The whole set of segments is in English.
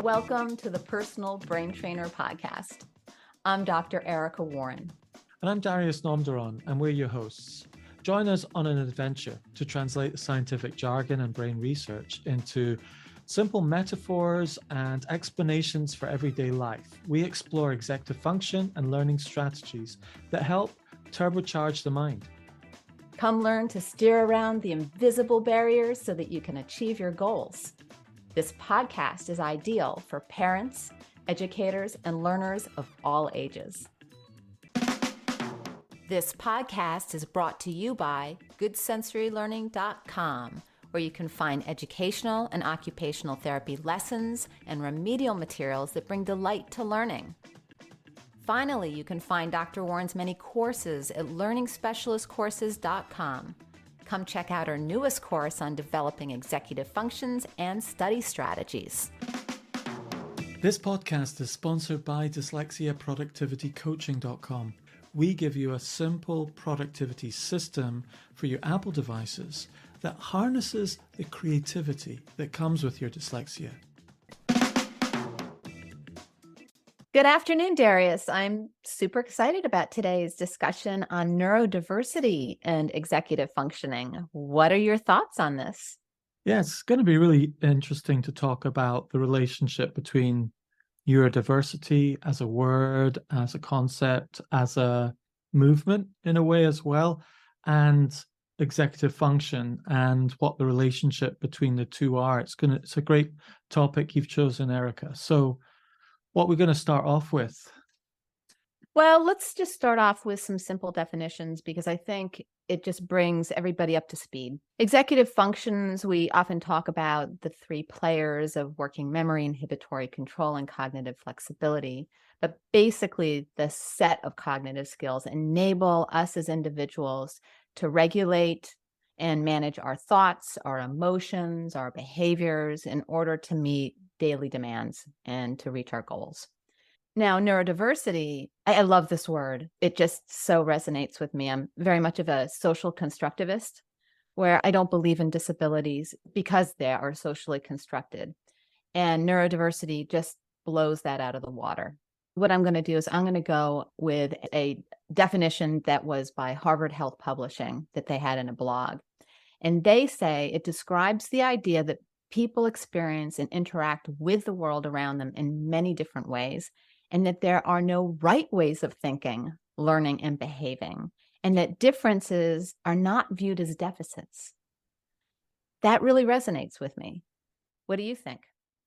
Welcome to the Personal Brain Trainer Podcast. I'm Dr. Erica Warren. And I'm Darius, and we're your hosts. Join us on an adventure to translate the scientific jargon and brain research into simple metaphors and explanations for everyday life. We explore executive function and learning strategies that help turbocharge the mind. Come learn to steer around the invisible barriers so that you can achieve your goals. This podcast is ideal for parents, educators, and learners of all ages. This podcast is brought to you by GoodSensoryLearning.com, where you can find educational and occupational therapy lessons and remedial materials that bring delight to learning. Finally, you can find Dr. Warren's many courses at LearningSpecialistCourses.com. Come check out our newest course on developing executive functions and study strategies. This podcast is sponsored by DyslexiaProductivityCoaching.com. We give you a simple productivity system for your Apple devices that harnesses the creativity that comes with your dyslexia. Good afternoon, Darius. I'm super excited about today's discussion on neurodiversity and executive functioning. What are your thoughts on this? Yeah, it's going to be really interesting to talk about the relationship between neurodiversity as a word, as a concept, as a movement in a way as well, and executive function and what the relationship between the two are. It's a great topic you've chosen, Erica. So what we're going to start off with? Well, let's just start off with some simple definitions because I think it just brings everybody up to speed. Executive functions, we often talk about the three players of working memory, inhibitory control, and cognitive flexibility. But basically, the set of cognitive skills enable us as individuals to regulate and manage our thoughts, our emotions, our behaviors in order to meet daily demands and to reach our goals. Now, neurodiversity, I love this word. It just so resonates with me. I'm very much of a social constructivist where I don't believe in disabilities because they are socially constructed. And neurodiversity just blows that out of the water. What I'm going to do is I'm going to go with a definition that was by Harvard Health Publishing that they had in a blog. And they say it describes the idea that people experience and interact with the world around them in many different ways, and that there are no right ways of thinking, learning, and behaving, and that differences are not viewed as deficits. That really resonates with me. What do you think?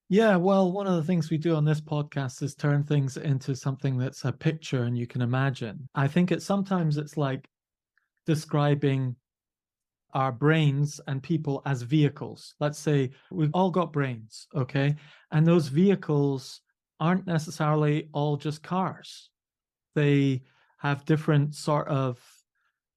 Yeah, well, one of the things we do on this podcast is turn things into something that's a picture and you can imagine. I think sometimes it's like describing our brains and people as vehicles. Let's say we've all got brains, okay? And those vehicles aren't necessarily all just cars. They have different sort of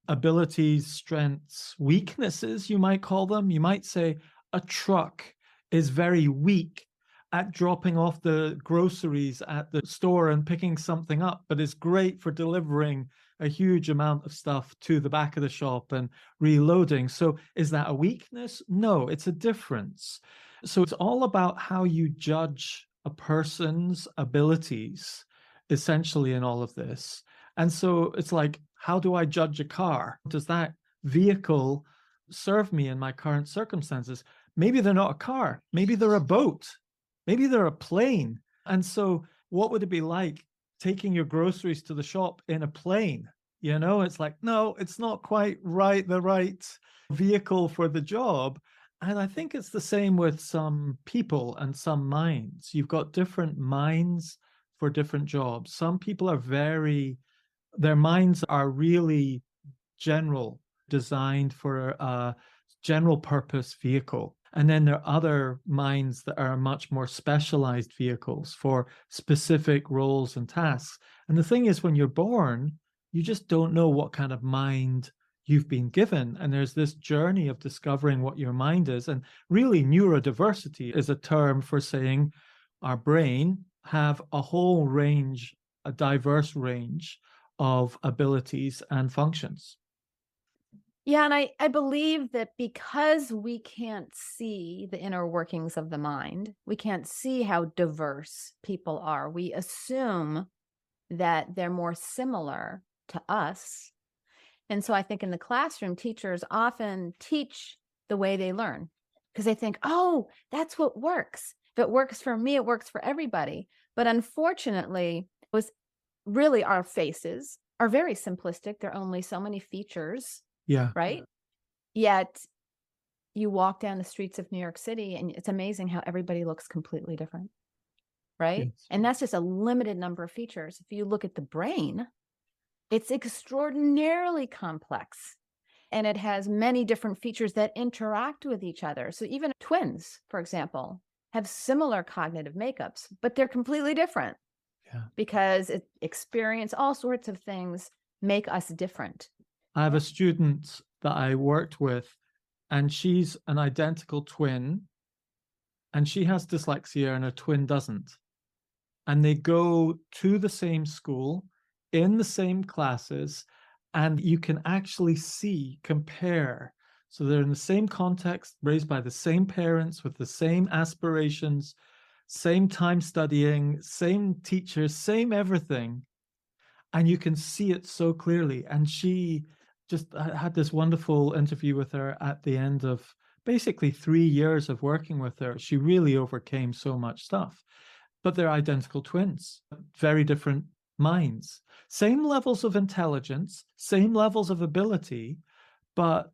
abilities, strengths, weaknesses, you might call them. You might say a truck is very weak at dropping off the groceries at the store and picking something up, but is great for delivering a huge amount of stuff to the back of the shop and reloading. So is that a weakness? No, it's a difference. So it's all about how you judge a person's abilities, essentially, in all of this. And so it's like, how do I judge a car? Does that vehicle serve me in my current circumstances? Maybe they're not a car. Maybe they're a boat. Maybe they're a plane. And so what would it be like taking your groceries to the shop in a plane? You know, it's like, no, it's not quite the right vehicle for the job. And I think it's the same with some people and some minds. You've got different minds for different jobs. Some people are their minds are really general, designed for a general purpose vehicle. And then there are other minds that are much more specialized vehicles for specific roles and tasks. And the thing is, when you're born, you just don't know what kind of mind you've been given. And there's this journey of discovering what your mind is. And really, neurodiversity is a term for saying our brain have a whole range, a diverse range of abilities and functions. Yeah, and I believe that because we can't see the inner workings of the mind, we can't see how diverse people are. We assume that they're more similar to us. And so I think in the classroom, teachers often teach the way they learn because they think, oh, that's what works. If it works for me, it works for everybody. But unfortunately, it was really our faces are very simplistic. There are only so many features, Yeah. right? Yet you walk down the streets of New York City and it's amazing how everybody looks completely different, right? Yes. And that's just a limited number of features. If you look at the brain, it's extraordinarily complex and it has many different features that interact with each other. So even twins, for example, have similar cognitive makeups, but they're completely different Yeah. because it experience all sorts of things make us different. I have a student that I worked with, and she's an identical twin, and she has dyslexia, and her twin doesn't. And they go to the same school, in the same classes, and you can actually see, compare. So they're in the same context, raised by the same parents with the same aspirations, same time studying, same teachers, same everything. And you can see it so clearly. And she just had this wonderful interview with her at the end of basically 3 years of working with her. She really overcame so much stuff. But they're identical twins, very different minds, same levels of intelligence, same levels of ability, but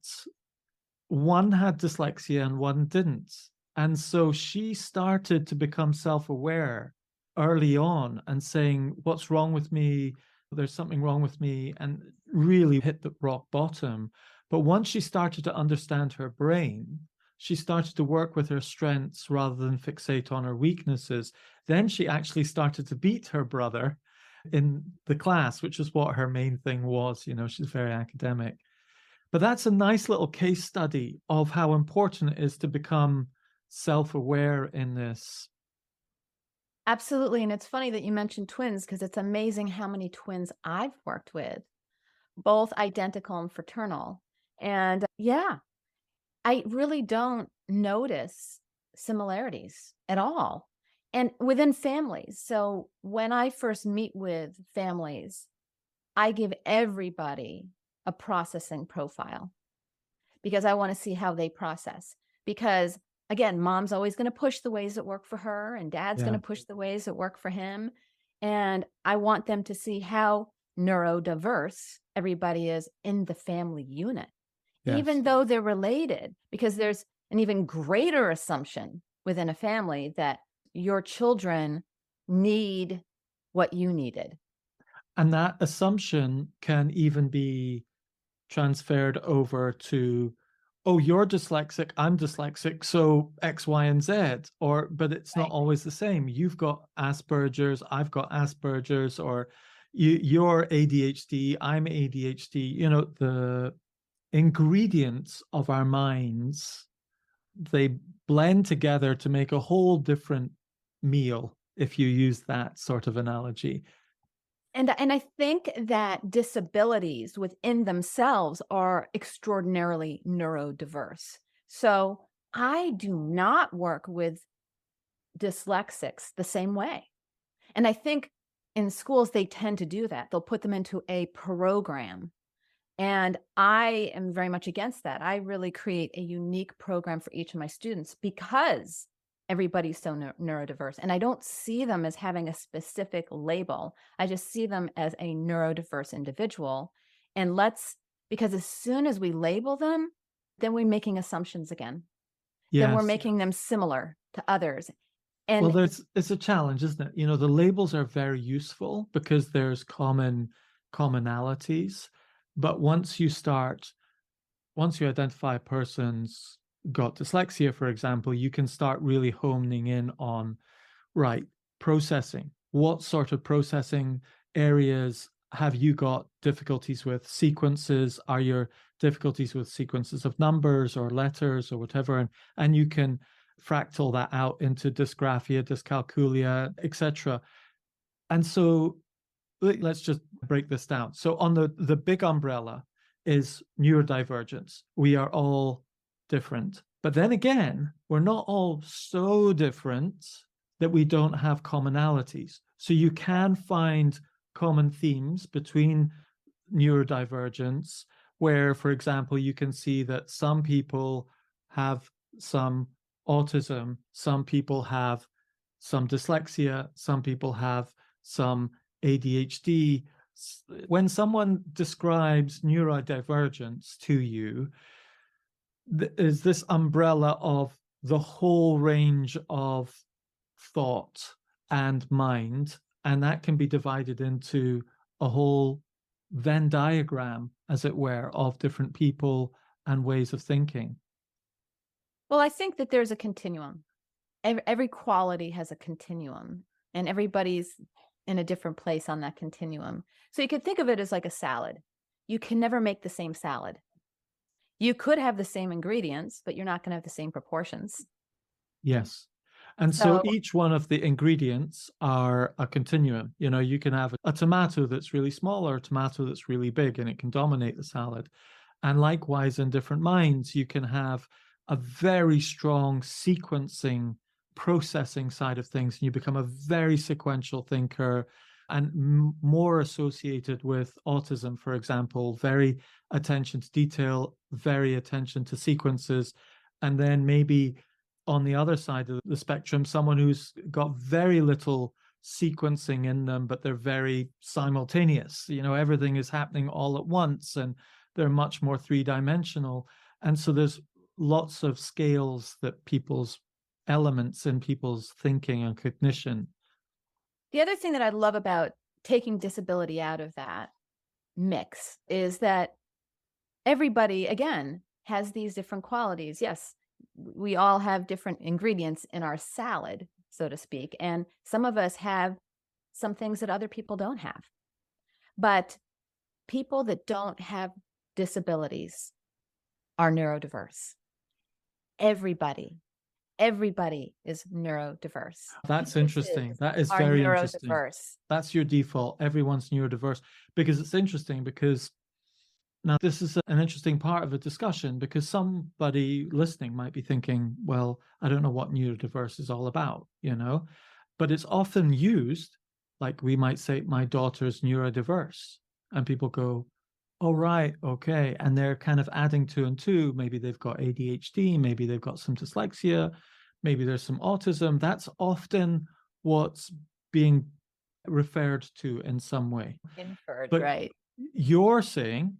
one had dyslexia and one didn't. And so she started to become self aware early on and saying, what's wrong with me? There's something wrong with me, and really hit the rock bottom. But once she started to understand her brain, she started to work with her strengths rather than fixate on her weaknesses. Then she actually started to beat her brother in the class, which is what her main thing was. You know, she's very academic. But that's a nice little case study of how important it is to become self-aware in this. Absolutely. And it's funny that you mentioned twins because it's amazing how many twins I've worked with, both identical and fraternal. And yeah, I really don't notice similarities at all. And within families. So when I first meet with families, I give everybody a processing profile because I want to see how they process. Because again, mom's always going to push the ways that work for her, and dad's going Yeah. to push the ways that work for him. And I want them to see how neurodiverse everybody is in the family unit, Yes. even though they're related, because there's an even greater assumption within a family that your children need what you needed. And that assumption can even be transferred over to, oh, you're dyslexic, I'm dyslexic, so X, Y, and Z. Or, but it's not Right. always the same. You've got Asperger's, I've got Asperger's, or you're ADHD, I'm ADHD. You know, the ingredients of our minds, they blend together to make a whole different meal, if you use that sort of analogy. And I think that disabilities within themselves are extraordinarily neurodiverse. So I do not work with dyslexics the same way. And I think in schools, they tend to do that. They'll put them into a program. And I am very much against that. I really create a unique program for each of my students because everybody's so neurodiverse. And I don't see them as having a specific label. I just see them as a neurodiverse individual. And because as soon as we label them, then we're making assumptions again. Then we're Yes. making them similar to others. Well, And it's a challenge, isn't it? You know, the labels are very useful because there's commonalities. But once you identify a person's got dyslexia, for example, you can start really honing in on, right, processing. What sort of processing areas have you got difficulties with? Sequences, are your difficulties with sequences of numbers or letters or whatever? And you can fractal that out into dysgraphia, dyscalculia, etc. And so let's just break this down. So on the big umbrella is neurodivergence. We are all different. But then again, we're not all so different that we don't have commonalities. So you can find common themes between neurodivergence, where, for example, you can see that some people have some autism, some people have some dyslexia, some people have some ADHD. When someone describes neurodivergence to you, is this umbrella of the whole range of thought and mind, and that can be divided into a whole Venn diagram, as it were, of different people and ways of thinking. Well, I think that there's a continuum. Every quality has a continuum, and everybody's in a different place on that continuum. So you could think of it as like a salad. You can never make the same salad. You could have the same ingredients, but you're not going to have the same proportions. Yes. And so each one of the ingredients are a continuum. You know, you can have a tomato that's really small or a tomato that's really big, and it can dominate the salad. And likewise, in different minds, you can have a very strong sequencing, processing side of things, and you become a very sequential thinker, and more associated with autism, for example, very attention to detail, very attention to sequences. And then maybe on the other side of the spectrum, someone who's got very little sequencing in them, but they're very simultaneous. You know, everything is happening all at once, and they're much more three-dimensional. And so there's lots of scales that people's elements in people's thinking and cognition. The other thing that I love about taking disability out of that mix is that everybody, again, has these different qualities. Yes, we all have different ingredients in our salad, so to speak, and some of us have some things that other people don't have. But people that don't have disabilities are neurodiverse. Everybody is neurodiverse. That's interesting. That is very interesting. That's your default. Everyone's neurodiverse. Because it's interesting, because now this is an interesting part of a discussion, because somebody listening might be thinking, well, I don't know what neurodiverse is all about, you know, but it's often used, like we might say, my daughter's neurodiverse, and people go, oh, right, okay. And they're kind of adding two and two. Maybe they've got ADHD, maybe they've got some dyslexia, maybe there's some autism. That's often what's being referred to in some way. Inferred, but right. You're saying,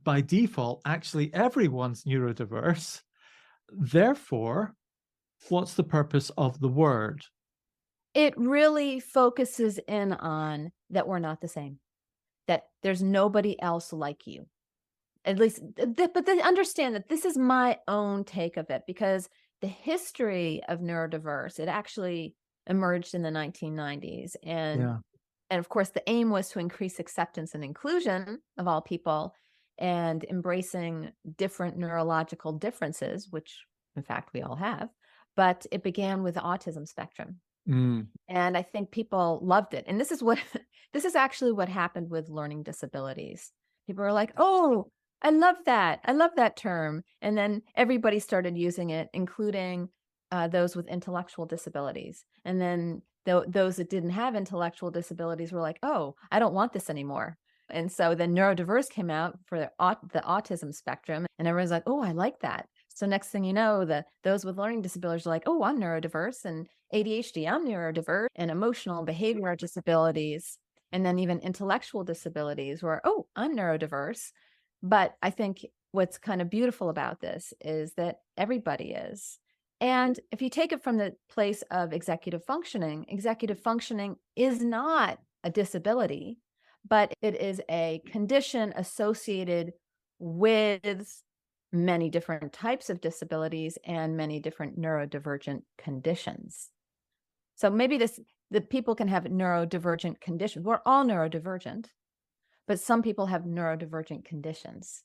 by default, actually everyone's neurodiverse. Therefore, what's the purpose of the word? It really focuses in on that we're not the same, that there's nobody else like you. At least, but they understand that this is my own take of it, because the history of neurodiverse, it actually emerged in the 1990s. And of course, the aim was to increase acceptance and inclusion of all people and embracing different neurological differences, which in fact we all have. But it began with the autism spectrum. And I think people loved it. And this is actually what happened with learning disabilities. People are like, oh, I love that. I love that term. And then everybody started using it, including those with intellectual disabilities. And then those that didn't have intellectual disabilities were like, oh, I don't want this anymore. And so then neurodiverse came out for the autism spectrum, and everyone's like, oh, I like that. So next thing you know, those with learning disabilities are like, oh, I'm neurodiverse, and ADHD, I'm neurodiverse, and emotional and behavioral disabilities, and then even intellectual disabilities were, oh, I'm neurodiverse. But I think what's kind of beautiful about this is that everybody is. And if you take it from the place of executive functioning is not a disability, but it is a condition associated with many different types of disabilities and many different neurodivergent conditions. So maybe the people can have neurodivergent conditions. We're all neurodivergent, but some people have neurodivergent conditions.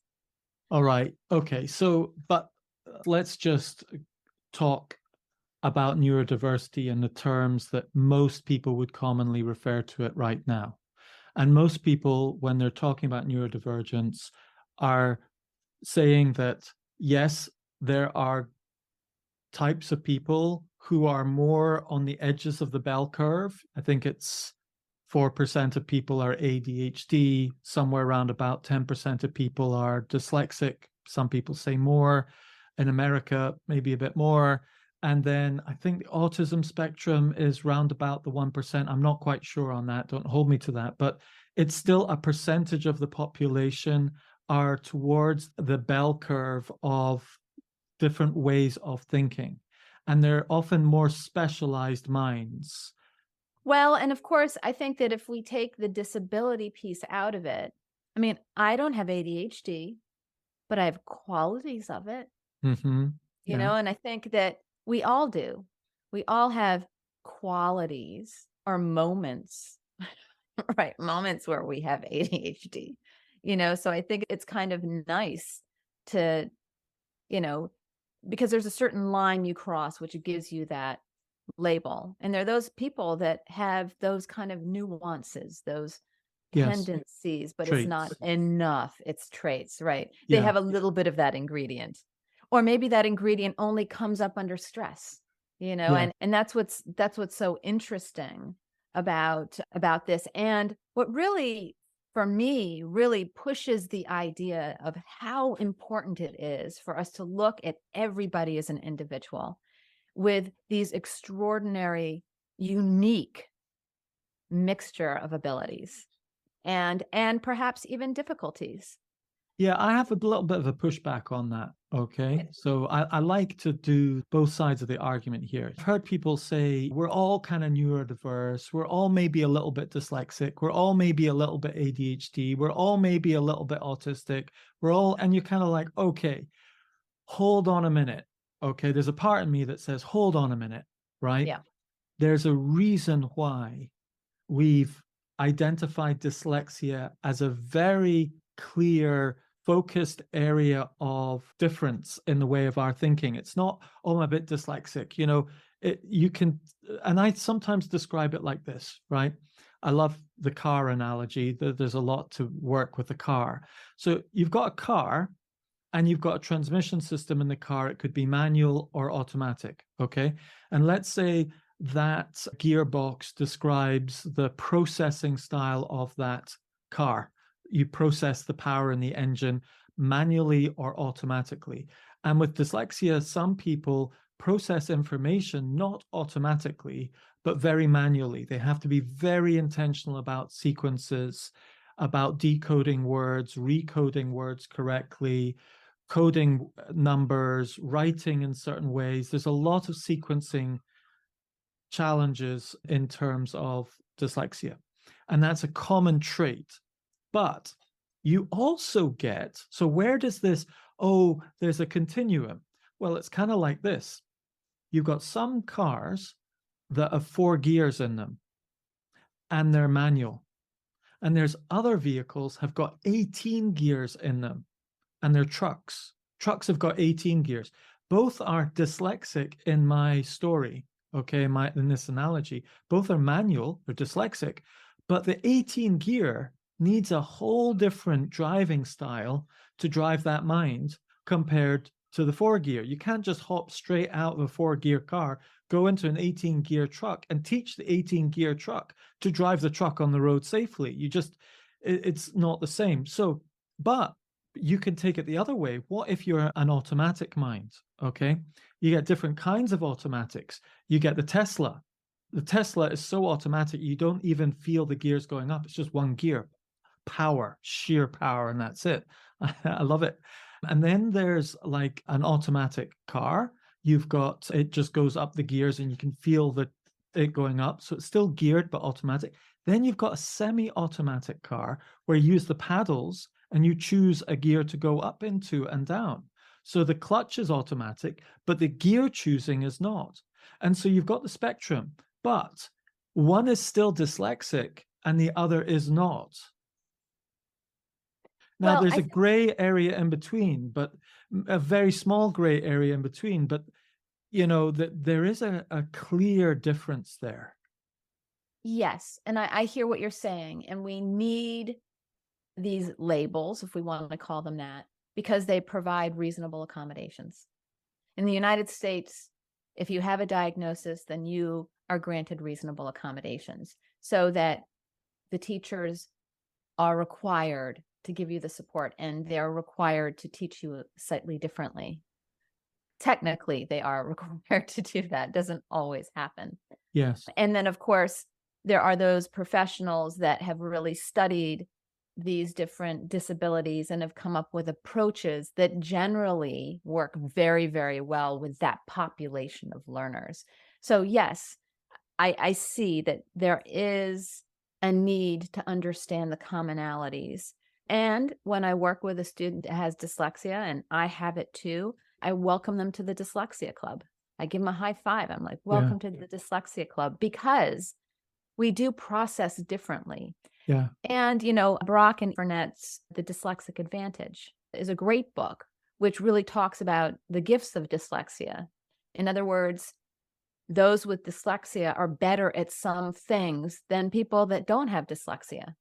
All right. Okay. So, but let's just talk about neurodiversity in the terms that most people would commonly refer to it right now. And most people, when they're talking about neurodivergence, are saying that, yes, there are types of people who are more on the edges of the bell curve. I think it's 4% of people are ADHD, somewhere around about 10% of people are dyslexic. Some people say more. In America, maybe a bit more. And then I think the autism spectrum is round about the 1%. I'm not quite sure on that. Don't hold me to that. But it's still a percentage of the population are towards the bell curve of different ways of thinking. And they're often more specialized minds. Well, and of course, I think that if we take the disability piece out of it, I mean, I don't have ADHD, but I have qualities of it, Mm-hmm. you Yeah. know, and I think that we all do. We all have qualities or moments, right? Moments where we have ADHD, you know, so I think it's kind of nice to, you know, because there's a certain line you cross, which gives you that label. And there are those people that have those kind of nuances, those Yes. tendencies, but it's not Traits. enough. It's traits, right? They Yeah. have a little bit of that ingredient. Or maybe that ingredient only comes up under stress, you know, Yeah. and that's what's so interesting about this. And what really for me really pushes the idea of how important it is for us to look at everybody as an individual with these extraordinary, unique mixture of abilities and perhaps even difficulties. Yeah, I have a little bit of a pushback on that. Okay. So I like to do both sides of the argument here. I've heard people say we're all kind of neurodiverse. We're all maybe a little bit dyslexic. We're all maybe a little bit ADHD. We're all maybe a little bit autistic. We're all, and you're kind of like, okay, hold on a minute. Okay. There's a part of me that says, hold on a minute, right? Yeah. There's a reason why we've identified dyslexia as a very clear, focused area of difference in the way of our thinking. It's not, oh, I'm a bit dyslexic. You know, you can, and I sometimes describe it like this, right? I love the car analogy. There's a lot to work with the car. So you've got a car and you've got a transmission system in the car. It could be manual or automatic. Okay. And let's say that gearbox describes the processing style of that car. You process the power in the engine manually or automatically. And with dyslexia, some people process information not automatically, but very manually. They have to be very intentional about sequences, about decoding words, recoding words correctly, coding numbers, writing in certain ways. There's a lot of sequencing challenges in terms of dyslexia. And that's a common trait. But you also get, so where does this, oh, there's a continuum. Well, it's kind of like this. You've got some cars that have 4 gears in them and they're manual. And there's other vehicles have got 18 gears in them and they're trucks. Trucks have got 18 gears. Both are dyslexic in my story, okay, in this analogy. Both are manual, they're dyslexic, but the 18 gear needs a whole different driving style to drive that mind compared to the 4 gear. You can't just hop straight out of a 4 gear car, go into an 18 gear truck and teach the 18 gear truck to drive the truck on the road safely. It's not the same. So, but you can take it the other way. What if you're an automatic mind? Okay. You get different kinds of automatics. You get the Tesla. The Tesla is so automatic, you don't even feel the gears going up. It's just one gear, power, sheer power, and that's it. I love it. And then there's like an automatic car. You've got, it just goes up the gears and you can feel it going up. So it's still geared, but automatic. Then you've got a semi-automatic car where you use the paddles and you choose a gear to go up into and down. So the clutch is automatic, but the gear choosing is not. And so you've got the spectrum, but one is still dyslexic and the other is not. Now, Well, there's a gray area in between, but a very small gray area in between. But, you know, that there is a clear difference there. yes. And I hear what you're saying. And we need these labels, if we want to call them that, because they provide reasonable accommodations. In the United States, if you have a diagnosis, then you are granted reasonable accommodations so that the teachers are required to give you the support, and they're required to teach you slightly differently. Technically, they are required to do that. It doesn't always happen. Yes. And then, of course, there are those professionals that have really studied these different disabilities and have come up with approaches that generally work very, very well with that population of learners. So yes, I see that there is a need to understand the commonalities. And when I work with a student that has dyslexia, and I have it too, I welcome them to the dyslexia club. I give them a high five. I'm like, welcome to the dyslexia club, because we do process differently. Yeah. And, Brock and Burnett's The Dyslexic Advantage is a great book, which really talks about the gifts of dyslexia. In other words, those with dyslexia are better at some things than people that don't have dyslexia.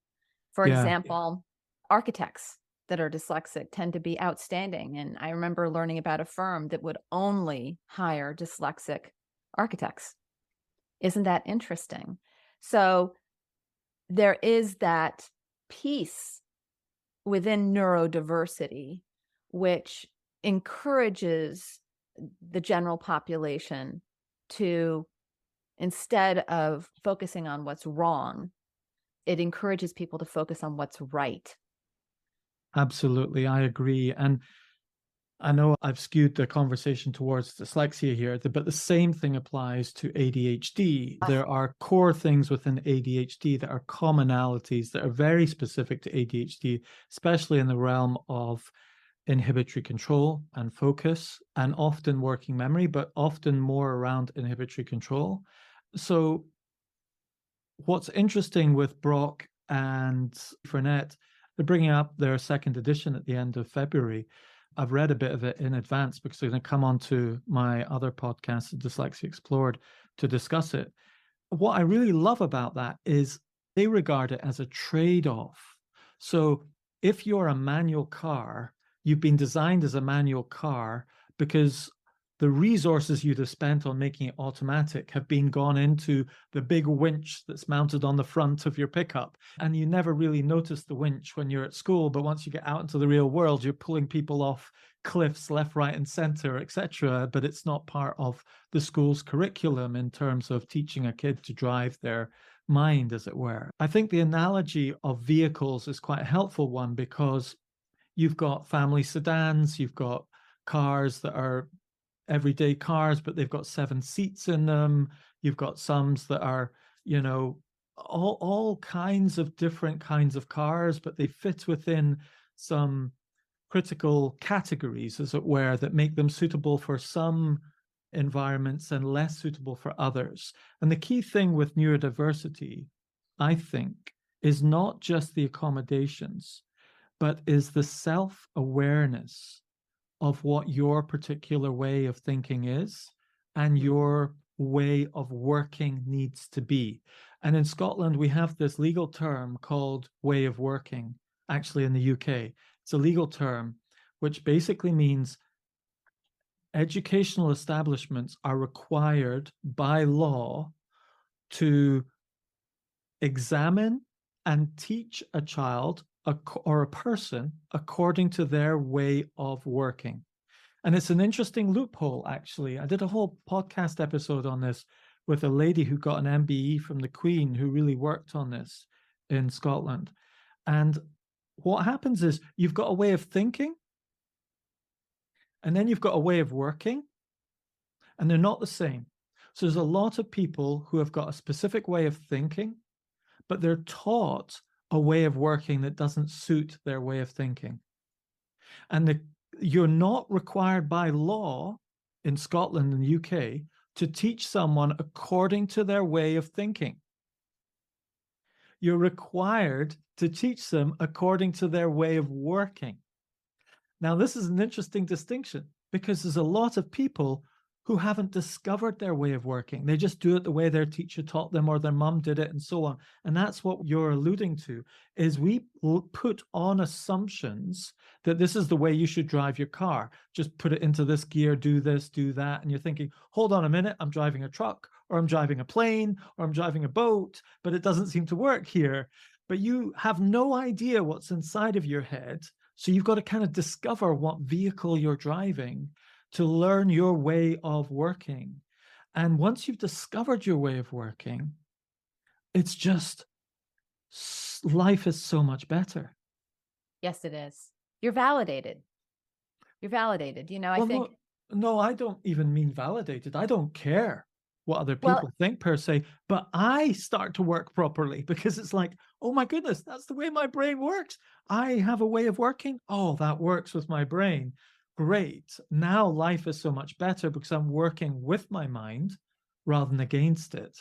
For example, architects that are dyslexic tend to be outstanding. And I remember learning about a firm that would only hire dyslexic architects. Isn't that interesting? So there is that piece within neurodiversity which encourages the general population to, instead of focusing on what's wrong, it encourages people to focus on what's right. Absolutely, I agree. And I know I've skewed the conversation towards dyslexia here, but the same thing applies to ADHD. There are core things within ADHD that are commonalities that are very specific to ADHD, especially in the realm of inhibitory control and focus, and often working memory, but often more around inhibitory control. So what's interesting with Brock and Burnett, they're bringing up their second edition at the end of February. I've read a bit of it in advance because they're going to come on to my other podcast, Dyslexia Explored, to discuss it. What I really love about that is they regard it as a trade-off. So if you're a manual car, you've been designed as a manual car because the resources you'd have spent on making it automatic have been gone into the big winch that's mounted on the front of your pickup. And you never really notice the winch when you're at school, but once you get out into the real world, you're pulling people off cliffs left, right, and center, etc. But it's not part of the school's curriculum in terms of teaching a kid to drive their mind, as it were. I think the analogy of vehicles is quite a helpful one because you've got family sedans, you've got cars that are everyday cars, but they've got 7 seats in them. You've got some that are, all kinds of different kinds of cars, but they fit within some critical categories, as it were, that make them suitable for some environments and less suitable for others. And the key thing with neurodiversity, I think, is not just the accommodations, but is the self-awareness of what your particular way of thinking is and your way of working needs to be. And in Scotland, we have this legal term called way of working. Actually, in the UK, it's a legal term, which basically means educational establishments are required by law to examine and teach a child or a person according to their way of working. And it's an interesting loophole, actually. I did a whole podcast episode on this with a lady who got an MBE from the Queen who really worked on this in Scotland. And what happens is you've got a way of thinking, and then you've got a way of working, and they're not the same. So there's a lot of people who have got a specific way of thinking, but they're taught a way of working that doesn't suit their way of thinking. And you're not required by law in Scotland and the UK to teach someone according to their way of thinking. You're required to teach them according to their way of working. Now, this is an interesting distinction because there's a lot of people who haven't discovered their way of working. They just do it the way their teacher taught them or their mum did it and so on. And that's what you're alluding to, is we put on assumptions that this is the way you should drive your car. Just put it into this gear, do this, do that. And you're thinking, hold on a minute, I'm driving a truck, or I'm driving a plane, or I'm driving a boat, but it doesn't seem to work here. But you have no idea what's inside of your head. So you've got to kind of discover what vehicle you're driving to learn your way of working. And once you've discovered your way of working, it's just, life is so much better. Yes, it is. You're validated. You're validated. You know, I think. No, I don't even mean validated. I don't care what other people think per se, but I start to work properly because it's like, oh my goodness, that's the way my brain works. I have a way of working. Oh, that works with my brain. Great. Now life is so much better because I'm working with my mind rather than against it.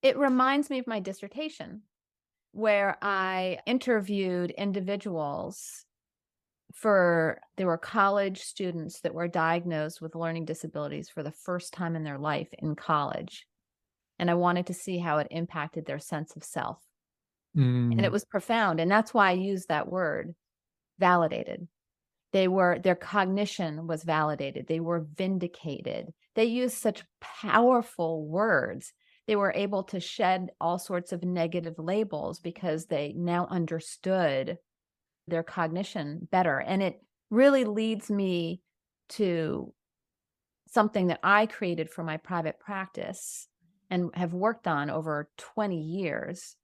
It reminds me of my dissertation, where I interviewed individuals there were college students that were diagnosed with learning disabilities for the first time in their life in college. And I wanted to see how it impacted their sense of self. And it was profound. And that's why I used that word, validated. Their cognition was validated. They were vindicated. They used such powerful words. They were able to shed all sorts of negative labels because they now understood their cognition better. And it really leads me to something that I created for my private practice and have worked on over 20 years.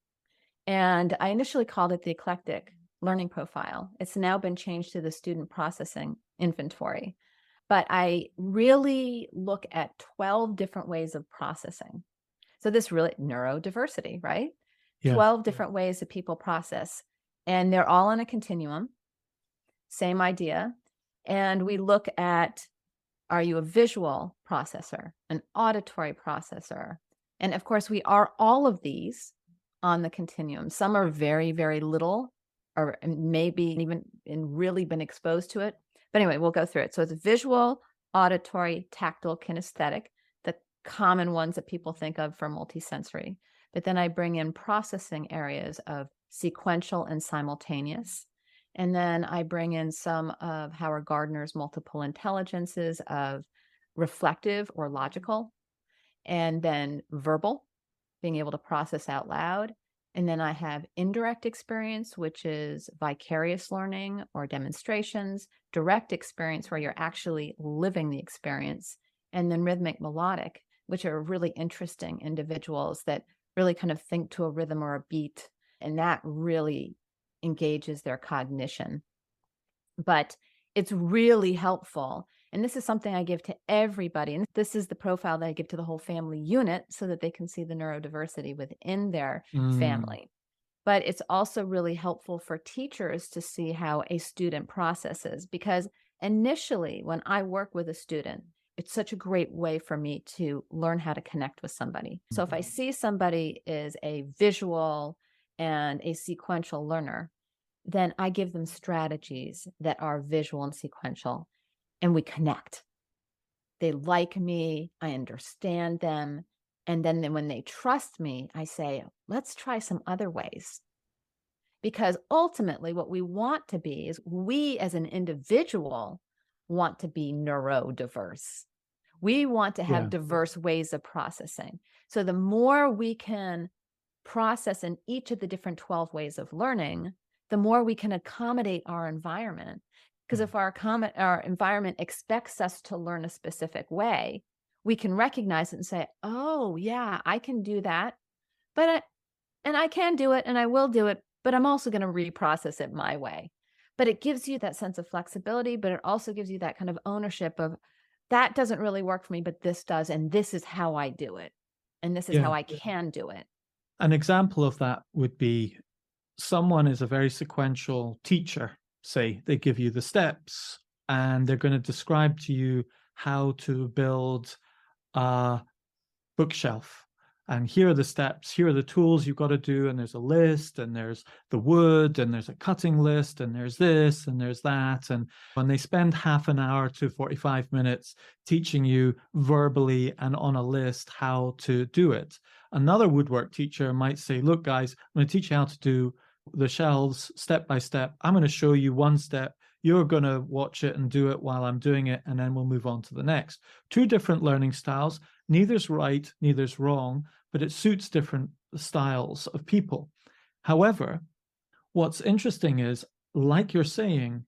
And I initially called it the eclectic learning profile. It's now been changed to the student processing inventory. But I really look at 12 different ways of processing. So this really, neurodiversity, right? Yeah. 12 different ways that people process. And they're all on a continuum, same idea. And we look at, are you a visual processor, an auditory processor? And of course, we are all of these on the continuum. Some are very, very little, or maybe even really been exposed to it. But anyway, we'll go through it. So it's visual, auditory, tactile, kinesthetic, the common ones that people think of for multisensory. But then I bring in processing areas of sequential and simultaneous. And then I bring in some of Howard Gardner's multiple intelligences of reflective or logical, and then verbal, being able to process out loud. And then I have indirect experience, which is vicarious learning or demonstrations, direct experience where you're actually living the experience, and then rhythmic melodic, which are really interesting individuals that really kind of think to a rhythm or a beat. And that really engages their cognition. But it's really helpful. And this is something I give to everybody. And this is the profile that I give to the whole family unit so that they can see the neurodiversity within their family. But it's also really helpful for teachers to see how a student processes, because initially when I work with a student, it's such a great way for me to learn how to connect with somebody. So if I see somebody is a visual and a sequential learner, then I give them strategies that are visual and sequential, and we connect. They like me, I understand them, and then when they trust me, I say, let's try some other ways. Because ultimately what we want to be is, we as an individual want to be neurodiverse. We want to have diverse ways of processing. So the more we can process in each of the different 12 ways of learning, the more we can accommodate our environment. Because if our environment expects us to learn a specific way, we can recognize it and say, oh yeah, I can do that. And I can do it and I will do it, but I'm also going to reprocess it my way. But it gives you that sense of flexibility, but it also gives you that kind of ownership of, that doesn't really work for me, but this does. And this is how I do it. And this is how I can do it. An example of that would be, someone is a very sequential teacher. Say they give you the steps and they're going to describe to you how to build a bookshelf And here are the steps, here are the tools you've got to do, and there's a list, and there's the wood, and there's a cutting list, and there's this, and there's that. And when they spend half an hour to 45 minutes teaching you verbally and on a list how to do it, another woodwork teacher might say, look, guys, I'm going to teach you how to do the shelves step by step. I'm going to show you one step. You're going to watch it and do it while I'm doing it, and then we'll move on to the next. Two different learning styles. Neither's right, neither's wrong, but it suits different styles of people. However, what's interesting is, like you're saying,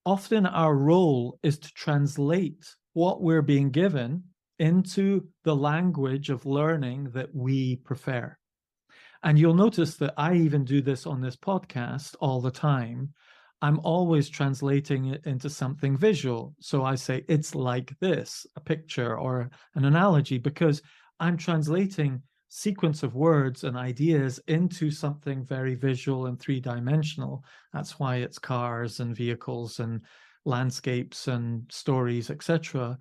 often our role is to translate what we're being given into the language of learning that we prefer. And you'll notice that I even do this on this podcast all the time. I'm always translating it into something visual. So I say, it's like this, a picture or an analogy, because I'm translating sequence of words and ideas into something very visual and three-dimensional. That's why it's cars and vehicles and landscapes and stories, etc.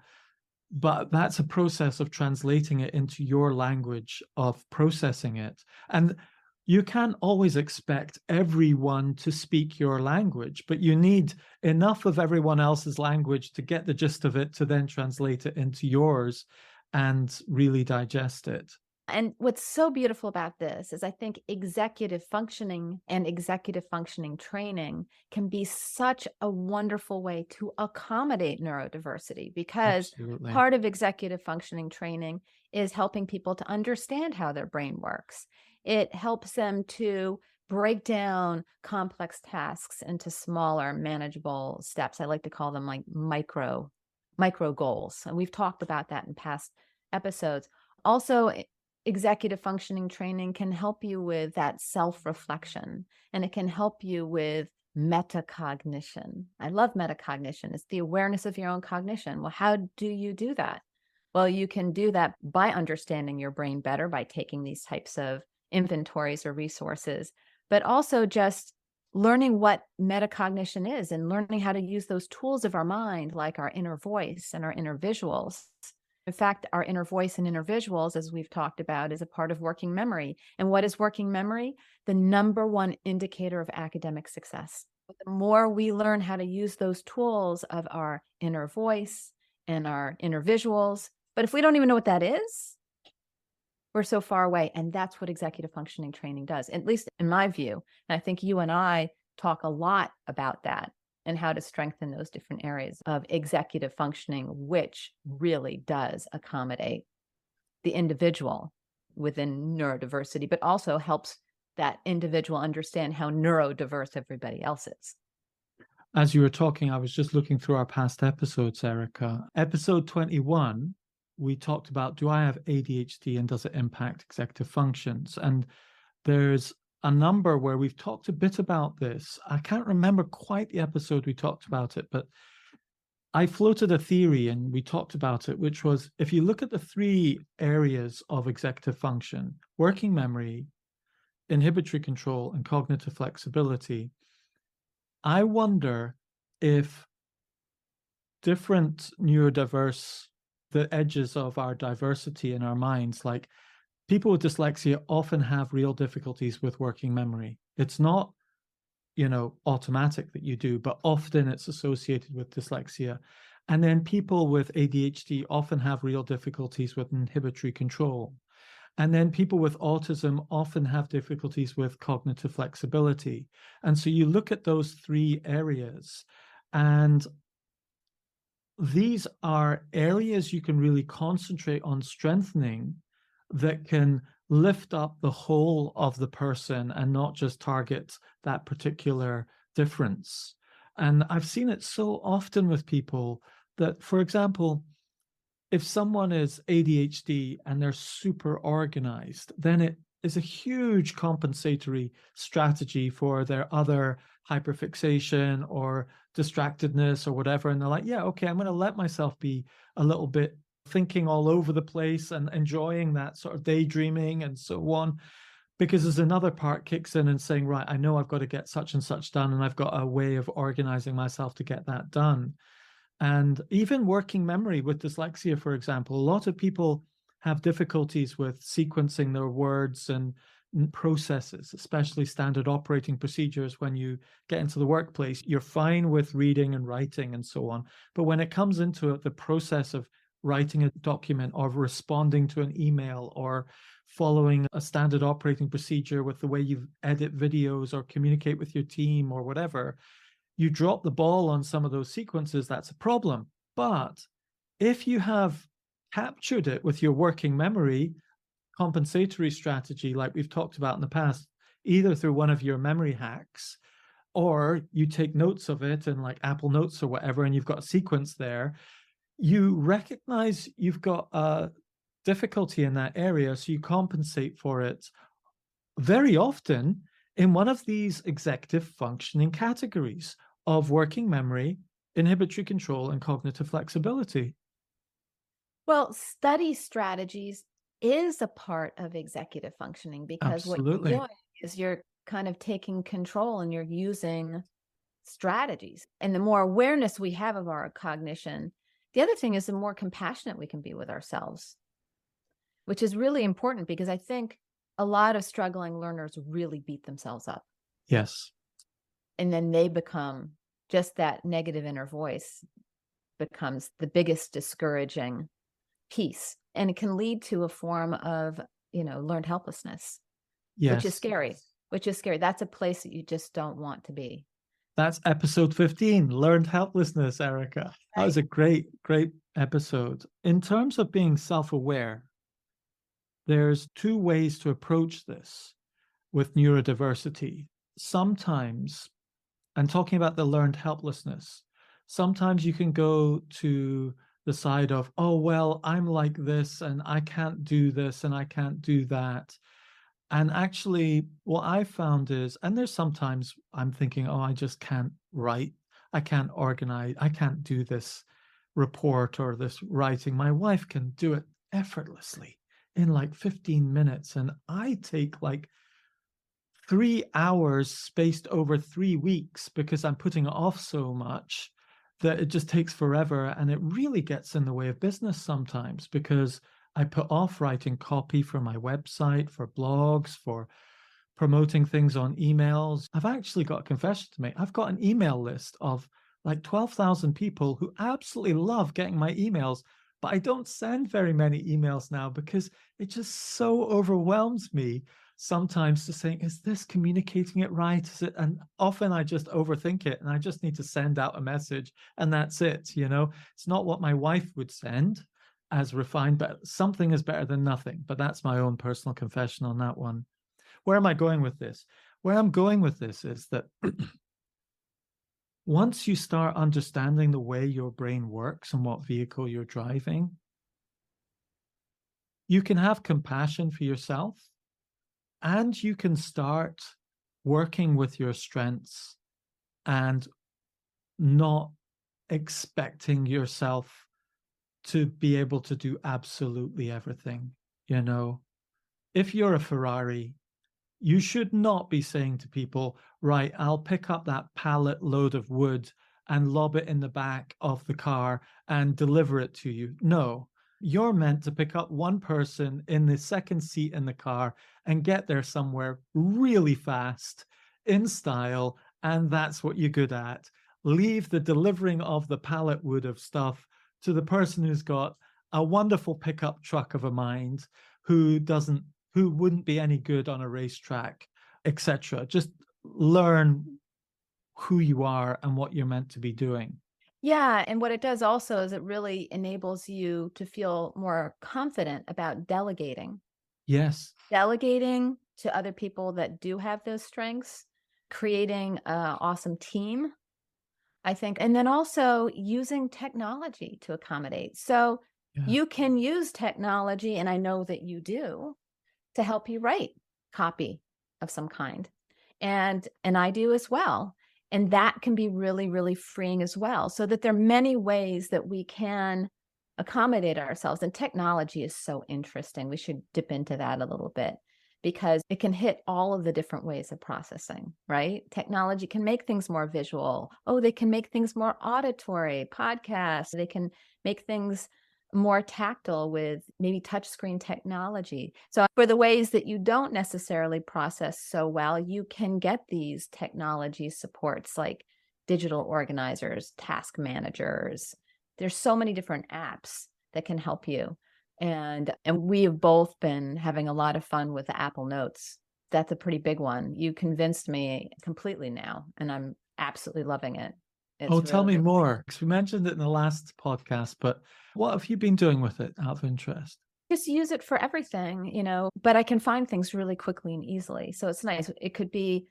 But that's a process of translating it into your language, of processing it. And you can't always expect everyone to speak your language, but you need enough of everyone else's language to get the gist of it, to then translate it into yours and really digest it. And what's so beautiful about this is I think executive functioning and executive functioning training can be such a wonderful way to accommodate neurodiversity, because Absolutely. part of executive functioning training is helping people to understand how their brain works. It helps them to break down complex tasks into smaller, manageable steps. I like to call them like micro goals. And we've talked about that in past episodes. Also, executive functioning training can help you with that self-reflection, and it can help you with metacognition. I love metacognition. It's the awareness of your own cognition. Well, how do you do that? Well, you can do that by understanding your brain better, by taking these types of inventories or resources, but also just learning what metacognition is and learning how to use those tools of our mind, like our inner voice and our inner visuals. In fact, our inner voice and inner visuals, as we've talked about, is a part of working memory. And what is working memory? The number one indicator of academic success. But the more we learn how to use those tools of our inner voice and our inner visuals, but if we don't even know what that is, we're so far away. And that's what executive functioning training does, at least in my view. And I think you and I talk a lot about that and how to strengthen those different areas of executive functioning, which really does accommodate the individual within neurodiversity, but also helps that individual understand how neurodiverse everybody else is. As you were talking, I was just looking through our past episodes, Erica. Episode 21, we talked about, do I have ADHD and does it impact executive functions? And there's a number where we've talked a bit about this. I can't remember quite the episode we talked about it, but I floated a theory and we talked about it, which was, if you look at the three areas of executive function, working memory, inhibitory control, and cognitive flexibility, I wonder if different neurodiverse, the edges of our diversity in our minds, like people with dyslexia often have real difficulties with working memory. It's not, automatic that you do, but often it's associated with dyslexia. And then people with ADHD often have real difficulties with inhibitory control. And then people with autism often have difficulties with cognitive flexibility. And so you look at those three areas, and these are areas you can really concentrate on strengthening that can lift up the whole of the person and not just target that particular difference. And I've seen it so often with people that, for example, if someone is ADHD and they're super organized, then it is a huge compensatory strategy for their other hyperfixation or distractedness or whatever. And they're like, yeah, okay, I'm going to let myself be a little bit thinking all over the place and enjoying that sort of daydreaming and so on, because there's another part kicks in and saying, right, I know I've got to get such and such done, and I've got a way of organizing myself to get that done. And even working memory with dyslexia, for example, a lot of people have difficulties with sequencing their words and processes, especially standard operating procedures. When you get into the workplace, you're fine with reading and writing and so on. But when it comes into the process of writing a document or responding to an email or following a standard operating procedure with the way you edit videos or communicate with your team or whatever, you drop the ball on some of those sequences, that's a problem. But if you have captured it with your working memory compensatory strategy, like we've talked about in the past, either through one of your memory hacks, or you take notes of it in like Apple Notes or whatever, and you've got a sequence there, you recognize you've got a difficulty in that area, so you compensate for it very often in one of these executive functioning categories of working memory, inhibitory control, and cognitive flexibility. Well, study strategies is a part of executive functioning, because what Absolutely. you're doing is you're kind of taking control and you're using strategies. And the more awareness we have of our cognition, the other thing is the more compassionate we can be with ourselves, which is really important, because I think a lot of struggling learners really beat themselves up. Yes. And then they become just that negative inner voice becomes the biggest discouraging piece. And it can lead to a form of, learned helplessness, Yes. which is scary. That's a place that you just don't want to be. That's episode 15, Learned Helplessness, Erica. That was a great, great episode. In terms of being self-aware, there's two ways to approach this with neurodiversity. Sometimes, and talking about the learned helplessness, sometimes you can go to the side of, oh, well, I'm like this and I can't do this and I can't do that. And actually, what I found is, and there's sometimes I'm thinking, oh, I just can't write. I can't organize. I can't do this report or this writing. My wife can do it effortlessly in like 15 minutes. And I take like 3 hours spaced over 3 weeks because I'm putting it off so much that it just takes forever. And it really gets in the way of business sometimes, because I put off writing copy for my website, for blogs, for promoting things on emails. I've actually got a confession to make. I've got an email list of like 12,000 people who absolutely love getting my emails, but I don't send very many emails now because it just so overwhelms me sometimes to saying, is this communicating it right? Is it? And often I just overthink it and I just need to send out a message and that's it. It's not what my wife would send as refined, but something is better than nothing. But that's my own personal confession on that one. Where am I going with this? Where I'm going with this is that once you start understanding the way your brain works and what vehicle you're driving, you can have compassion for yourself and you can start working with your strengths and not expecting yourself to be able to do absolutely everything. If you're a Ferrari, you should not be saying to people, right, I'll pick up that pallet load of wood and lob it in the back of the car and deliver it to you. No, you're meant to pick up one person in the second seat in the car and get there somewhere really fast in style. And that's what you're good at. Leave the delivering of the pallet wood of stuff to the person who's got a wonderful pickup truck of a mind, who wouldn't be any good on a racetrack, etc. Just learn who you are and what you're meant to be doing. Yeah. And what it does also is it really enables you to feel more confident about delegating. Yes. Delegating to other people that do have those strengths, creating an awesome team, I think, and then also using technology to accommodate. So you can use technology, and I know that you do, to help you write copy of some kind. And I do as well. And that can be really, really freeing as well. So that there are many ways that we can accommodate ourselves. And technology is so interesting. We should dip into that a little bit, because it can hit all of the different ways of processing, right? Technology can make things more visual. Oh, they can make things more auditory, podcasts. They can make things more tactile with maybe touchscreen technology. So for the ways that you don't necessarily process so well, you can get these technology supports like digital organizers, task managers. There's so many different apps that can help you. And we have both been having a lot of fun with the Apple Notes. That's a pretty big one. You convinced me completely now, and I'm absolutely loving it. Oh, It's tell really, me really more. 'Cause we mentioned it in the last podcast, but what have you been doing with it out of interest? just use it for everything, but I can find things really quickly and easily. So it's nice. It could be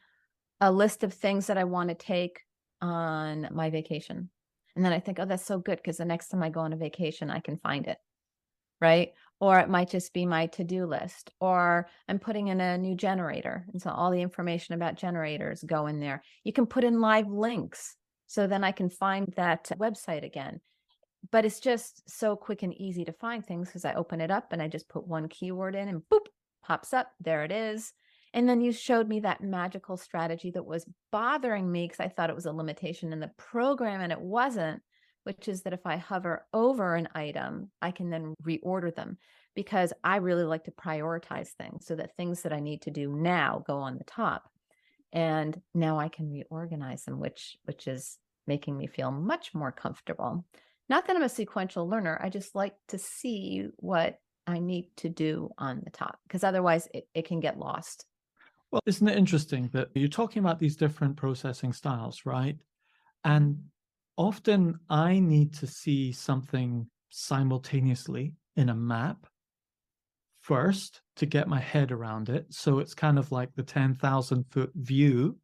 a list of things that I want to take on my vacation. And then I think, oh, that's so good because the next time I go on a vacation, I can find it. Right. Or it might just be my to-do list, or I'm putting in a new generator. And so all the information about generators go in there. You can put in live links. So then I can find that website again. But it's just so quick and easy to find things because I open it up and I just put one keyword in and boop, pops up. There it is. And then you showed me that magical strategy that was bothering me because I thought it was a limitation in the program, and it wasn't, which is that if I hover over an item, I can then reorder them because I really like to prioritize things so that things that I need to do now go on the top. And now I can reorganize them, which is making me feel much more comfortable. Not that I'm a sequential learner. I just like to see what I need to do on the top because otherwise it can get lost. Well, isn't it interesting that you're talking about these different processing styles, right? And often I need to see something simultaneously in a map first to get my head around it. So it's kind of like the 10,000-foot view.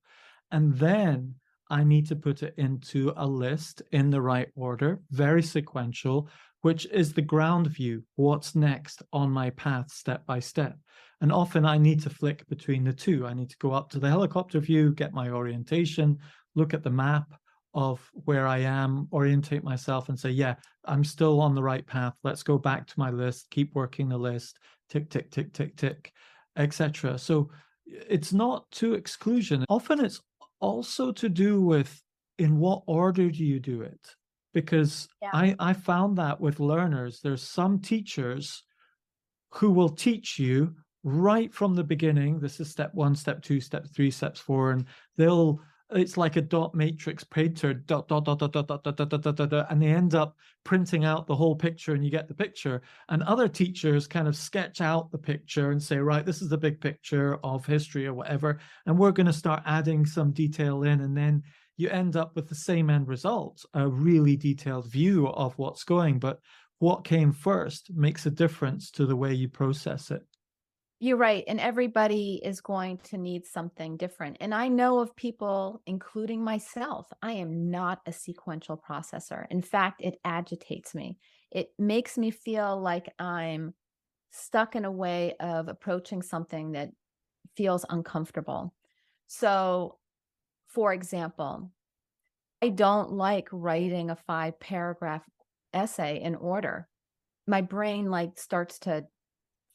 And then I need to put it into a list in the right order, very sequential, which is the ground view, what's next on my path step by step. And often I need to flick between the two. I need to go up to the helicopter view, get my orientation, look at the map of where I am, orientate myself and say, yeah, I'm still on the right path. Let's go back to my list, keep working the list, tick, tick, tick, tick, tick, etc. So it's not to exclusion. Often it's also to do with in what order do you do it? Because Yeah. I found that with learners, there's some teachers who will teach you right from the beginning. This is step 1, step 2, step 3, steps 4, and it's like a dot matrix painter, dot, dot, dot, dot, dot, dot, dot, dot, dot, dot, dot, and they end up printing out the whole picture and you get the picture. And other teachers kind of sketch out the picture and say, right, this is the big picture of history or whatever, and we're going to start adding some detail in, and then you end up with the same end result, a really detailed view of what's going. But what came first makes a difference to the way you process it. You're right. And everybody is going to need something different. And I know of people, including myself, I am not a sequential processor. In fact, it agitates me. It makes me feel like I'm stuck in a way of approaching something that feels uncomfortable. So, for example, I don't like writing a 5-paragraph essay in order. My brain starts to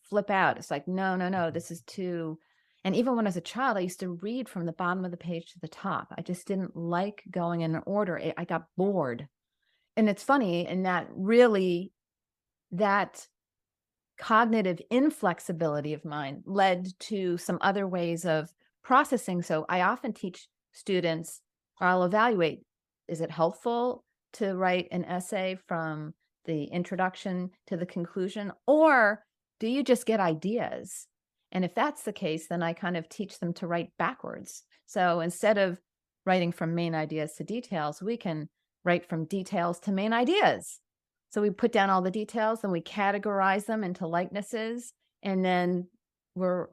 flip out. It's like, no, this is too. And even when I was a child, I used to read from the bottom of the page to the top. I just didn't like going in order. I got bored. And it's funny, and that cognitive inflexibility of mine led to some other ways of processing. So I often teach students, or I'll evaluate, is it helpful to write an essay from the introduction to the conclusion, or do you just get ideas? And if that's the case, then I kind of teach them to write backwards. So instead of writing from main ideas to details, we can write from details to main ideas. So we put down all the details and we categorize them into likenesses. And then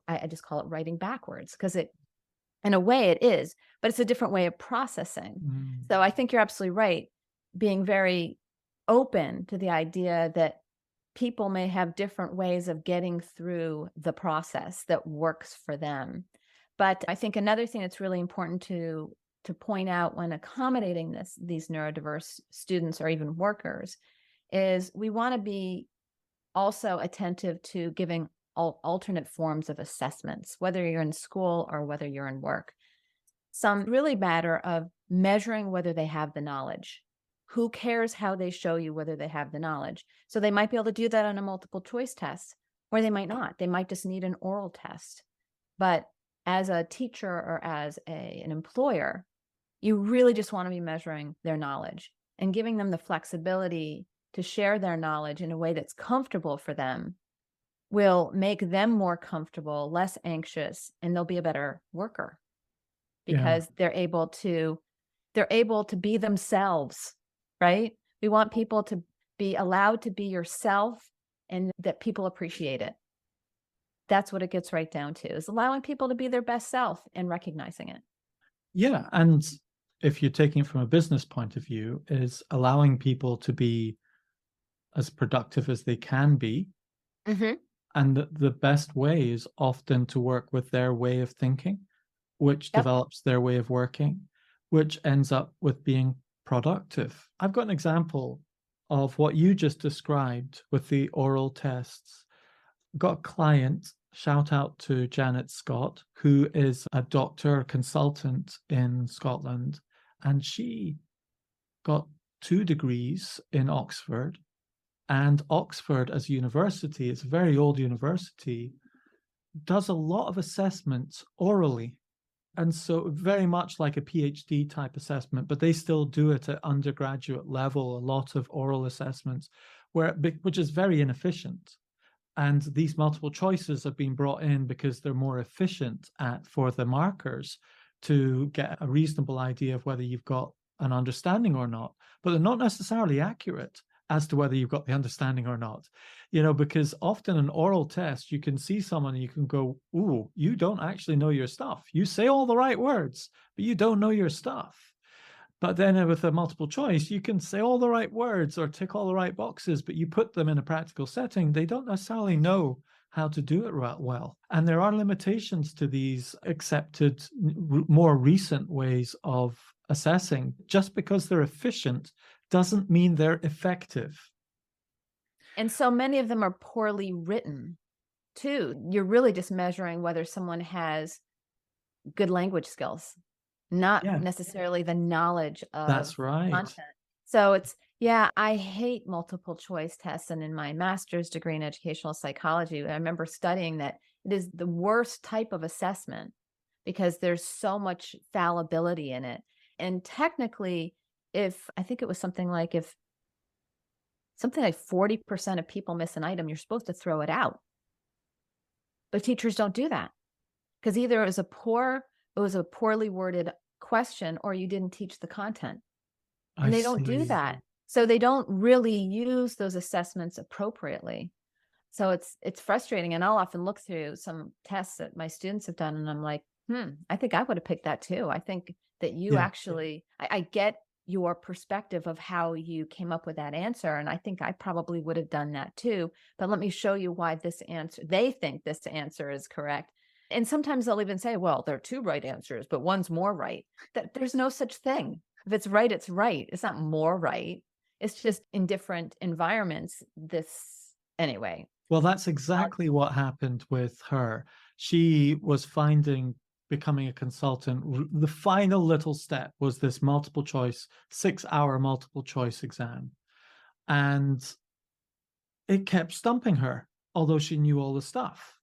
I just call it writing backwards because in a way it is, but it's a different way of processing. So I think you're absolutely right. Being very open to the idea that people may have different ways of getting through the process that works for them. But I think another thing that's really important to point out when accommodating these neurodiverse students or even workers is we want to be also attentive to giving alternate forms of assessments, whether you're in school or whether you're in work. Some really matter of measuring whether they have the knowledge. Who cares how they show you whether they have the knowledge? So they might be able to do that on a multiple choice test, or they might not. They might just need an oral test. But as a teacher or as an employer, you really just want to be measuring their knowledge and giving them the flexibility to share their knowledge in a way that's comfortable for them will make them more comfortable, less anxious, and they'll be a better worker Yeah. because they're able to be themselves, right? We want people to be allowed to be yourself and that people appreciate it. That's what it gets right down to, is allowing people to be their best self and recognizing it. Yeah. And if you're taking it from a business point of view, is allowing people to be as productive as they can be. Mm-hmm. And the best way is often to work with their way of thinking, which Yep. develops their way of working, which ends up with being productive. I've got an example of what you just described with the oral tests. Got a client, shout out to Janet Scott, who is a doctor consultant in Scotland, and she got 2 degrees in Oxford. And Oxford as a university, it's a very old university, does a lot of assessments orally. And so very much like a PhD type assessment, but they still do it at undergraduate level, a lot of oral assessments, which is very inefficient. And these multiple choices have been brought in because they're more efficient for the markers to get a reasonable idea of whether you've got an understanding or not, but they're not necessarily accurate as to whether you've got the understanding or not, because often an oral test, you can see someone and you can go, ooh, you don't actually know your stuff. You say all the right words, but you don't know your stuff. But then with a multiple choice, you can say all the right words or tick all the right boxes, but you put them in a practical setting, they don't necessarily know how to do it well. And there are limitations to these accepted, more recent ways of assessing. Just because they're efficient doesn't mean they're effective. And so many of them are poorly written too. You're really just measuring whether someone has good language skills, not necessarily the knowledge of That's right. content. So I hate multiple choice tests. And in my master's degree in educational psychology, I remember studying that it is the worst type of assessment because there's so much fallibility in it. And technically, I think it was something like 40% of people miss an item, you're supposed to throw it out. But teachers don't do that because either it was a poorly worded question or you didn't teach the content. And they don't do that. So they don't really use those assessments appropriately. So it's frustrating. And I'll often look through some tests that my students have done and I'm like, I think I would have picked that too. I think that you actually, I get your perspective of how you came up with that answer. And I think I probably would have done that too. But let me show you why they think this answer is correct. And sometimes they'll even say, well, there are 2 right answers, but one's more right. There's no such thing. If it's right, it's right. It's not more right. It's just in different environments. Anyway. Well, that's exactly what happened with her. She was becoming a consultant. The final little step was this multiple choice, 6-hour multiple choice exam. And it kept stumping her, although she knew all the stuff.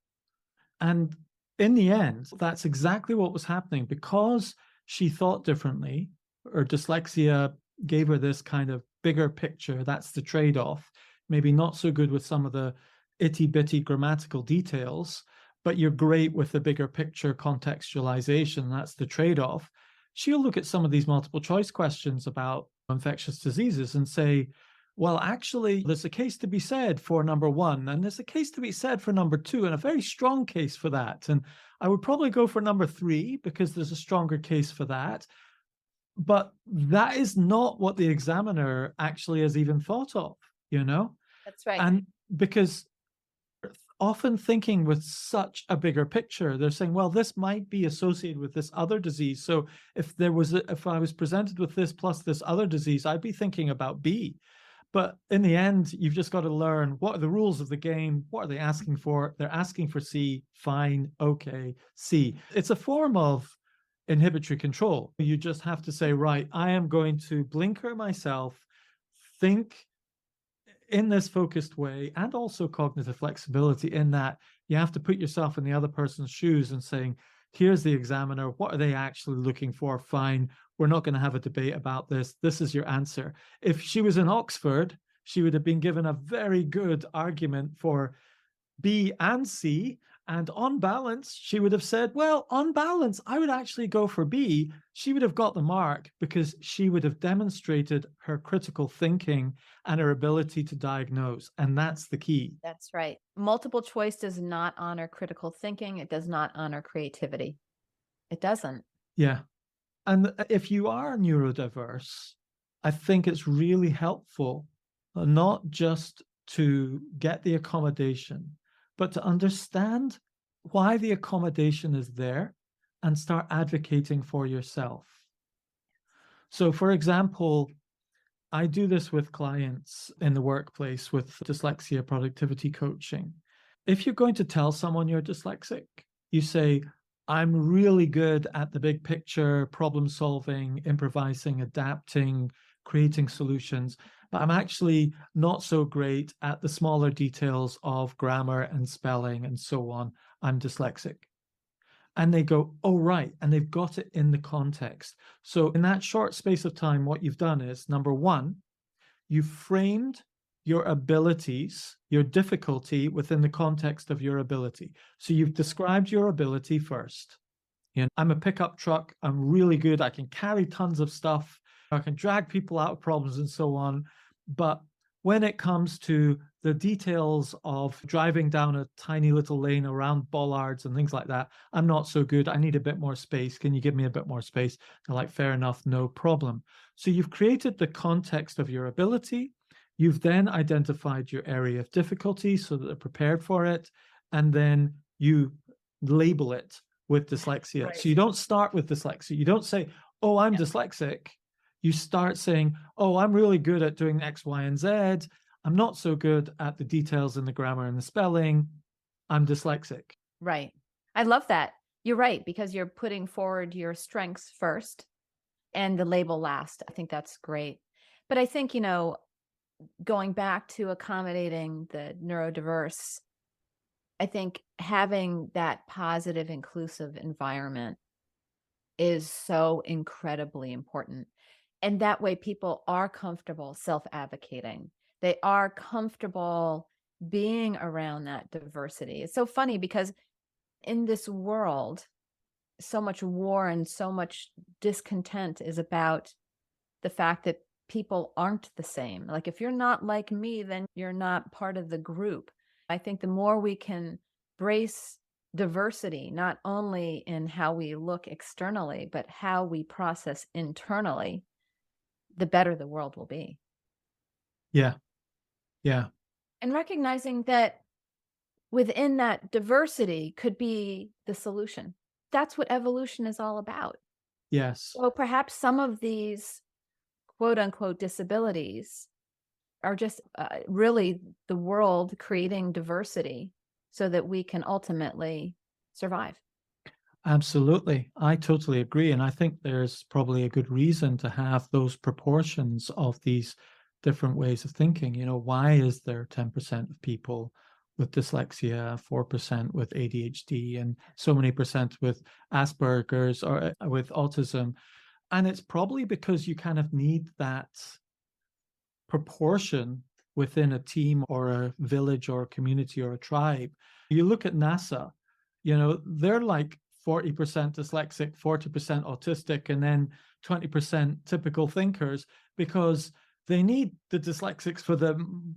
And in the end, that's exactly what was happening because she thought differently. Her dyslexia gave her this kind of bigger picture. That's the trade-off. Maybe not so good with some of the itty-bitty grammatical details, but you're great with the bigger picture contextualization. That's the trade-off. She'll look at some of these multiple choice questions about infectious diseases and say, well, actually, there's a case to be said for number 1, and there's a case to be said for number 2, and a very strong case for that. And I would probably go for number 3 because there's a stronger case for that. But that is not what the examiner actually has even thought of, That's right. And because often thinking with such a bigger picture, they're saying, well, this might be associated with this other disease. So if I was presented with this plus this other disease, I'd be thinking about B. But in the end, you've just got to learn what are the rules of the game. What are they asking for? They're asking for C. Fine. Okay. C. It's a form of inhibitory control. You just have to say, right, I am going to blinker myself think in this focused way, and also cognitive flexibility in that you have to put yourself in the other person's shoes and saying, here's the examiner, what are they actually looking for? Fine, we're not going to have a debate about this. This is your answer. If she was in Oxford, she would have been given a very good argument for B and C. And on balance, she would have said, well, on balance, I would actually go for B. She would have got the mark because she would have demonstrated her critical thinking and her ability to diagnose. And that's the key. That's right. Multiple choice does not honor critical thinking. It does not honor creativity. It doesn't. Yeah. And if you are neurodiverse, I think it's really helpful not just to get the accommodation, but to understand why the accommodation is there and start advocating for yourself. So, for example, I do this with clients in the workplace with dyslexia productivity coaching. If you're going to tell someone you're dyslexic, you say, I'm really good at the big picture, problem solving, improvising, adapting, creating solutions, but I'm actually not so great at the smaller details of grammar and spelling and so on. I'm dyslexic. And they go, oh, right. And they've got it in the context. So in that short space of time, what you've done is, number one, you've framed your abilities, your difficulty within the context of your ability. So you've described your ability first. You know, I'm a pickup truck. I'm really good. I can carry tons of stuff. I can drag people out of problems and so on. But when it comes to the details of driving down a tiny little lane around bollards and things like that, I'm not so good. I need a bit more space. Can you give me a bit more space? They're like, fair enough, no problem. So you've created the context of your ability. You've then identified your area of difficulty so that they're prepared for it. And then you label it with dyslexia. Right. So you don't start with dyslexia. You don't say, oh, I'm dyslexic. You start saying, oh, I'm really good at doing X, Y, and Z. I'm not so good at the details in the grammar and the spelling. I'm dyslexic. Right. I love that. You're right, because you're putting forward your strengths first and the label last. I think that's great. But I think, you know, going back to accommodating the neurodiverse, I think having that positive, inclusive environment is so incredibly important. And that way people are comfortable self-advocating. They are comfortable being around that diversity. It's so funny because in this world, so much war and so much discontent is about the fact that people aren't the same. Like, if you're not like me, then you're not part of the group. I think the more we can embrace diversity, not only in how we look externally, but how we process internally, the better the world will be. Yeah. Yeah. And recognizing that within that diversity could be the solution. That's what evolution is all about. Yes. So perhaps some of these quote unquote disabilities are just really the world creating diversity so that we can ultimately survive. Absolutely. I totally agree. And I think there's probably a good reason to have those proportions of these different ways of thinking. You know, why is there 10% of people with dyslexia, 4% with ADHD, and so many percent with Asperger's or with autism? And it's probably because you kind of need that proportion within a team or a village or a community or a tribe. You look at NASA, you know, they're like 40% dyslexic, 40% autistic, and then 20% typical thinkers, because they need the dyslexics for the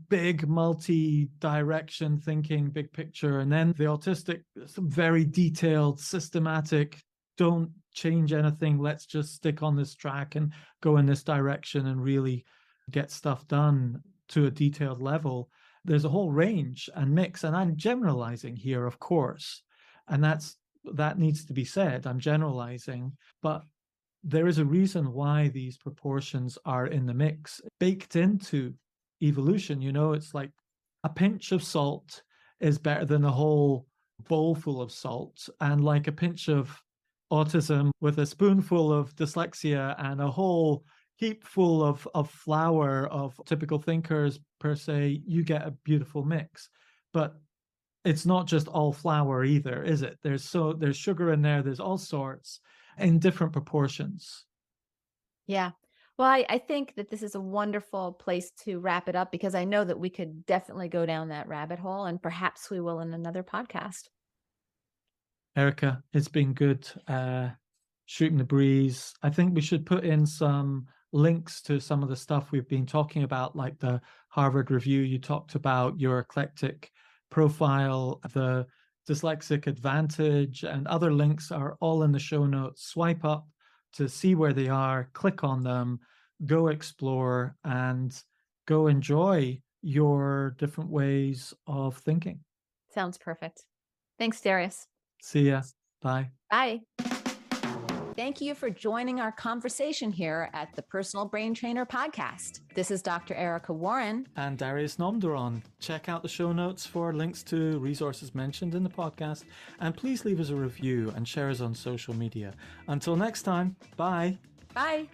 big multi-direction thinking, big picture, and then the autistic, some very detailed, systematic, don't change anything, let's just stick on this track and go in this direction and really get stuff done to a detailed level. There's a whole range and mix, and I'm generalizing here, of course, and that needs to be said. I'm generalizing, but there is a reason why these proportions are in the mix, baked into evolution. You know, it's like a pinch of salt is better than a whole bowl full of salt, and like a pinch of autism with a spoonful of dyslexia and a whole heap full of flour of typical thinkers per se, you get a beautiful mix. But it's not just all flour either, is it? There's sugar in there, there's all sorts in different proportions. Yeah. Well, I think that this is a wonderful place to wrap it up, because I know that we could definitely go down that rabbit hole, and perhaps we will in another podcast. Erica, it's been good shooting the breeze. I think we should put in some links to some of the stuff we've been talking about, like the Harvard Review you talked about, your eclectic profile, the Dyslexic Advantage, and other links are all in the show notes. Swipe up to see where they are, click on them, go explore, and go enjoy your different ways of thinking. Sounds perfect. Thanks, Darius. See ya. Bye. Bye. Thank you for joining our conversation here at the Personal Brain Trainer podcast. This is Dr. Erica Warren. And Darius Nomduron. Check out the show notes for links to resources mentioned in the podcast. And please leave us a review and share us on social media. Until next time, bye. Bye.